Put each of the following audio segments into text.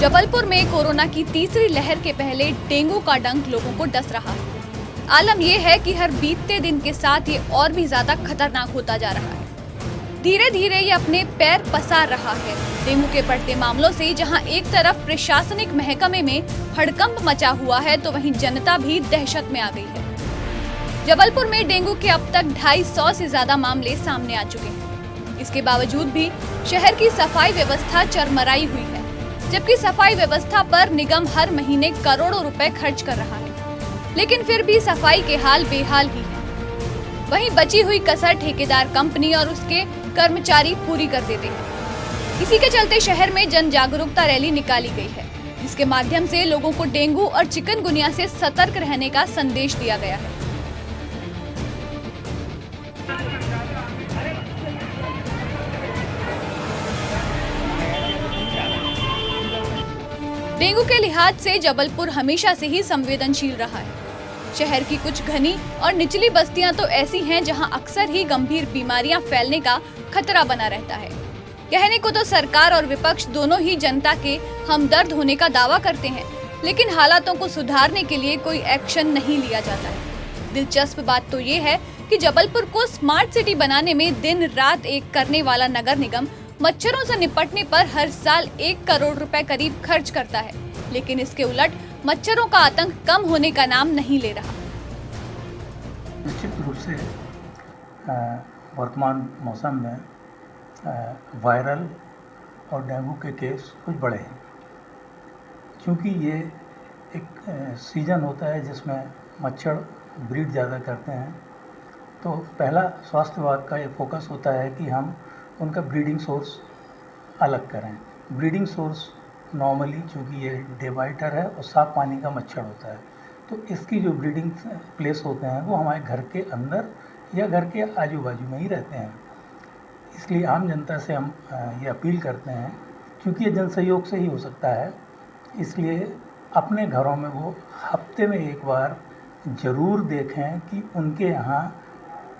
जबलपुर में कोरोना की तीसरी लहर के पहले डेंगू का डंक लोगों को डस रहा है। आलम यह है कि हर बीतते दिन के साथ ये और भी ज्यादा खतरनाक होता जा रहा है। धीरे धीरे ये अपने पैर पसार रहा है। डेंगू के बढ़ते मामलों से जहां एक तरफ प्रशासनिक महकमे में हड़कंप मचा हुआ है, तो वहीं जनता भी दहशत में आ गई है। जबलपुर में डेंगू के अब तक 250 से ज्यादा मामले सामने आ चुके हैं। इसके बावजूद भी शहर की सफाई व्यवस्था चरमराई हुई है, जबकि सफाई व्यवस्था पर निगम हर महीने करोड़ों रुपए खर्च कर रहा है, लेकिन फिर भी सफाई के हाल बेहाल ही है। वहीं बची हुई कसर ठेकेदार कंपनी और उसके कर्मचारी पूरी कर देते हैं। इसी के चलते शहर में जन जागरूकता रैली निकाली गई है, जिसके माध्यम से लोगों को डेंगू और चिकनगुनिया से सतर्क रहने का संदेश दिया गया है। डेंगू के लिहाज से जबलपुर हमेशा से ही संवेदनशील रहा है। शहर की कुछ घनी और निचली बस्तियां तो ऐसी हैं जहां अक्सर ही गंभीर बीमारियां फैलने का खतरा बना रहता है। कहने को तो सरकार और विपक्ष दोनों ही जनता के हमदर्द होने का दावा करते हैं, लेकिन हालातों को सुधारने के लिए कोई एक्शन नहीं लिया जाता है। दिलचस्प बात तो ये है कि जबलपुर को स्मार्ट सिटी बनाने में दिन रात एक करने वाला नगर निगम मच्छरों से निपटने पर हर साल 1 करोड़ रुपए करीब खर्च करता है, लेकिन इसके उलट मच्छरों का आतंक कम होने का नाम नहीं ले रहा। निश्चित रूप से वर्तमान मौसम में वायरल और डेंगू के केस कुछ बढ़े हैं, क्योंकि ये एक सीज़न होता है जिसमें मच्छर ब्रीड ज़्यादा करते हैं। तो पहला स्वास्थ्य विभाग का ये फोकस होता है कि हम उनका ब्रीडिंग सोर्स अलग करें। ब्रीडिंग सोर्स नॉर्मली चूँकि ये डे बाइटर है और साफ पानी का मच्छर होता है, तो इसकी जो ब्रीडिंग प्लेस होते हैं वो हमारे घर के अंदर या घर के आजू बाजू में ही रहते हैं। इसलिए आम जनता से हम ये अपील करते हैं, क्योंकि ये जन सहयोग से ही हो सकता है, इसलिए अपने घरों में वो हफ्ते में एक बार ज़रूर देखें कि उनके यहाँ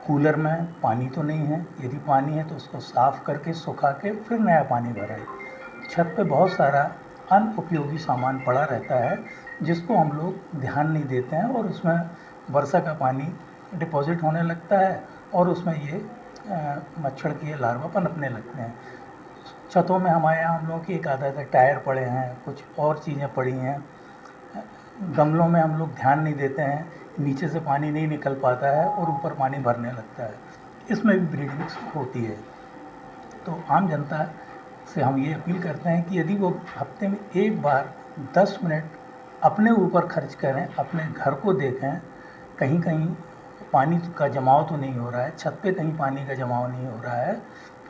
कूलर में पानी तो नहीं है। यदि पानी है तो उसको साफ़ करके सुखा के फिर नया पानी भरें। छत पे बहुत सारा अनुपयोगी सामान पड़ा रहता है जिसको हम लोग ध्यान नहीं देते हैं, और उसमें वर्षा का पानी डिपॉजिट होने लगता है और उसमें ये मच्छर के लार्वा पनपने लगते हैं। छतों में हमारे यहाँ हम लोगों की एक आदत है, टायर पड़े हैं, कुछ और चीज़ें पड़ी हैं, गमलों में हम लोग ध्यान नहीं देते हैं, नीचे से पानी नहीं निकल पाता है और ऊपर पानी भरने लगता है, इसमें भी ब्रीडिंग होती है। तो आम जनता से हम ये अपील करते हैं कि यदि वो हफ्ते में एक बार 10 मिनट अपने ऊपर खर्च करें, अपने घर को देखें, कहीं कहीं पानी का जमाव तो नहीं हो रहा है, छत पे कहीं पानी का जमाव नहीं हो रहा है,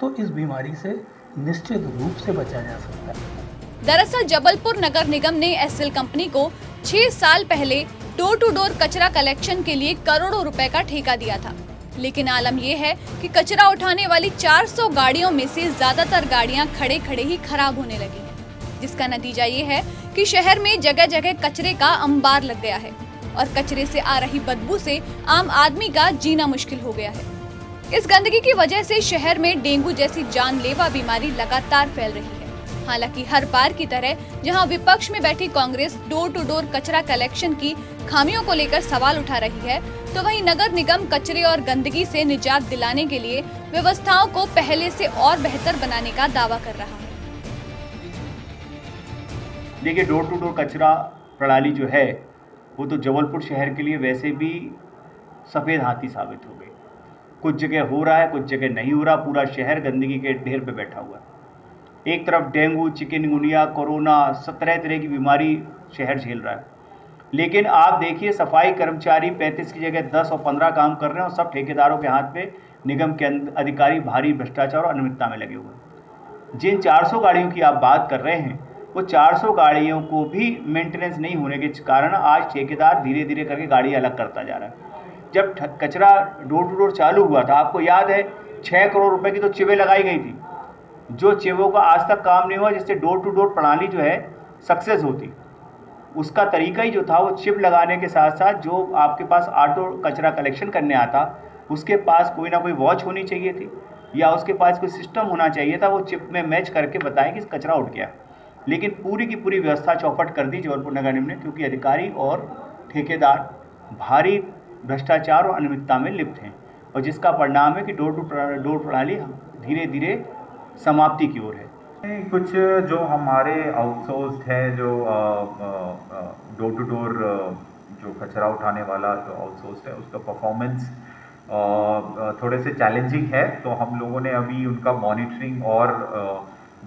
तो इस बीमारी से निश्चित रूप से बचा जा सकता है। दरअसल जबलपुर नगर निगम ने एसएल कंपनी को 6 साल पहले डोर टू डोर कचरा कलेक्शन के लिए करोड़ों रुपए का ठेका दिया था, लेकिन आलम यह है कि कचरा उठाने वाली 400 गाड़ियों में से ज्यादातर गाड़ियां खड़े खड़े ही खराब होने लगी हैं, जिसका नतीजा ये है कि शहर में जगह जगह कचरे का अंबार लग गया है और कचरे से आ रही बदबू से आम आदमी का जीना मुश्किल हो गया है। इस गंदगी की वजह से शहर में डेंगू जैसी जानलेवा बीमारी लगातार फैल रही है। हालांकि हर बार की तरह जहां विपक्ष में बैठी कांग्रेस डोर टू डोर कचरा कलेक्शन की खामियों को लेकर सवाल उठा रही है, तो वहीं नगर निगम कचरे और गंदगी से निजात दिलाने के लिए व्यवस्थाओं को पहले से और बेहतर बनाने का दावा कर रहा है। देखिए, डोर टू डोर कचरा प्रणाली जो है वो तो जबलपुर शहर के लिए वैसे भी सफ़ेद हाथी साबित हो गई। कुछ जगह हो रहा है, कुछ जगह नहीं हो रहा। पूरा शहर गंदगी के ढेर पे बैठा हुआ है। एक तरफ डेंगू, चिकनगुनिया, कोरोना, 17 तरह की बीमारी शहर झेल रहा है, लेकिन आप देखिए सफाई कर्मचारी 35 की जगह 10 और 15 काम कर रहे हैं, और सब ठेकेदारों के हाथ पे निगम के अधिकारी भारी भ्रष्टाचार और अनियमितता में लगे हुए हैं। जिन 400 गाड़ियों की आप बात कर रहे हैं, वो 400 गाड़ियों को भी मेंटेनेंस नहीं होने के कारण आज ठेकेदार धीरे धीरे करके गाड़ी अलग करता जा रहा है। जब कचरा डोर टू डोर चालू हुआ था, आपको याद है 6 करोड़ रुपए की तो चिवें लगाई गई थी, जो चिवों का आज तक काम नहीं हुआ, जिससे डोर टू डोर प्रणाली जो है सक्सेस होती। उसका तरीका ही जो था वो चिप लगाने के साथ साथ जो आपके पास ऑटो कचरा कलेक्शन करने आता, उसके पास कोई ना कोई वॉच होनी चाहिए थी, या उसके पास कोई सिस्टम होना चाहिए था, वो चिप में मैच करके बताएं कि कचरा उठ गया। लेकिन पूरी की पूरी व्यवस्था चौपट कर दी जबलपुर नगर निगम ने, क्योंकि अधिकारी और ठेकेदार भारी भ्रष्टाचार और अनियमितता में लिप्त हैं, और जिसका परिणाम है कि डोर टू डोर प्रणाली धीरे धीरे समाप्ति की ओर है। कुछ जो हमारे आउटसोर्स्ड है, जो डोर टू डोर जो कचरा उठाने वाला जो आउटसोर्स्ड है, उसका परफॉर्मेंस थोड़े से चैलेंजिंग है। तो हम लोगों ने अभी उनका मॉनिटरिंग और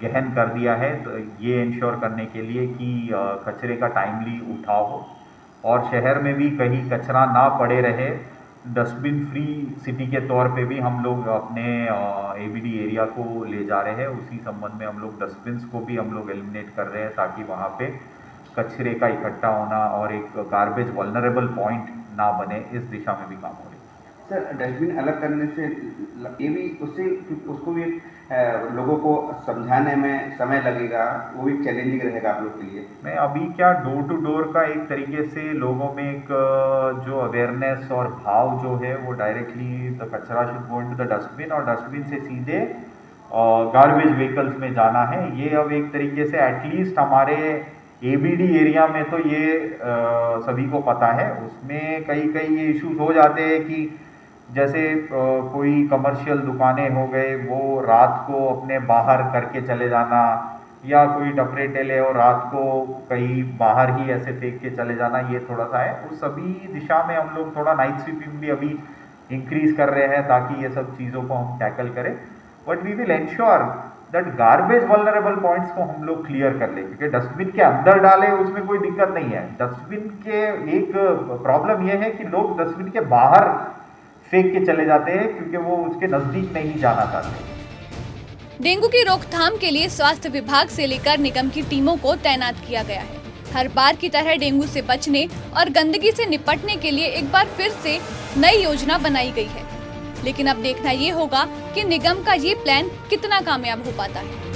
गहन कर दिया है, तो ये इंश्योर करने के लिए कि कचरे का टाइमली उठाव हो और शहर में भी कहीं कचरा ना पड़े रहे। डस्टबिन फ्री सिटी के तौर पे भी हम लोग अपने एबीडी एरिया को ले जा रहे हैं। उसी संबंध में हम लोग डस्टबिन्स को भी हम लोग एलिमिनेट कर रहे हैं, ताकि वहाँ पे कचरे का इकट्ठा होना और एक गार्बेज वल्नरेबल पॉइंट ना बने, इस दिशा में भी काम हो रही है। सर, डस्टबिन अलग करने से ये भी उसको भी लोगों को समझाने में समय लगेगा, वो भी चैलेंजिंग रहेगा आप लोग के लिए। मैं अभी क्या डोर टू डोर का एक तरीके से लोगों में एक जो अवेयरनेस और भाव जो है वो डायरेक्टली द कचरा should go into the dustbin और डस्टबिन से सीधे गार्बेज व्हीकल्स में जाना है। ये अब एक तरीके से एटलीस्ट हमारे एबीडी एरिया में तो ये सभी को पता है। उसमें कई ये इश्यूज हो जाते हैं कि जैसे कोई कमर्शियल दुकानें हो गए, वो रात को अपने बाहर करके चले जाना, या कोई टपरे टेले और रात को कहीं बाहर ही ऐसे फेंक के चले जाना, ये थोड़ा सा है। उस सभी दिशा में हम लोग थोड़ा नाइट स्वीपिंग भी अभी इंक्रीज कर रहे हैं, ताकि ये सब चीज़ों को हम टैकल करें। But we will ensure that garbage vulnerable points को हम लोग क्लियर कर लें, क्योंकि डस्टबिन के अंदर डाले उसमें कोई दिक्कत नहीं है। डस्टबिन के एक प्रॉब्लम यह है कि लोग डस्टबिन के बाहर फेंक के चले जाते हैं, क्योंकि वो उसके नजदीक नहीं जाना चाहते। डेंगू की रोकथाम के लिए स्वास्थ्य विभाग से लेकर निगम की टीमों को तैनात किया गया है। हर बार की तरह डेंगू से बचने और गंदगी से निपटने के लिए एक बार फिर से नई योजना बनाई गई है, लेकिन अब देखना ये होगा कि निगम का ये प्लान कितना कामयाब हो पाता है।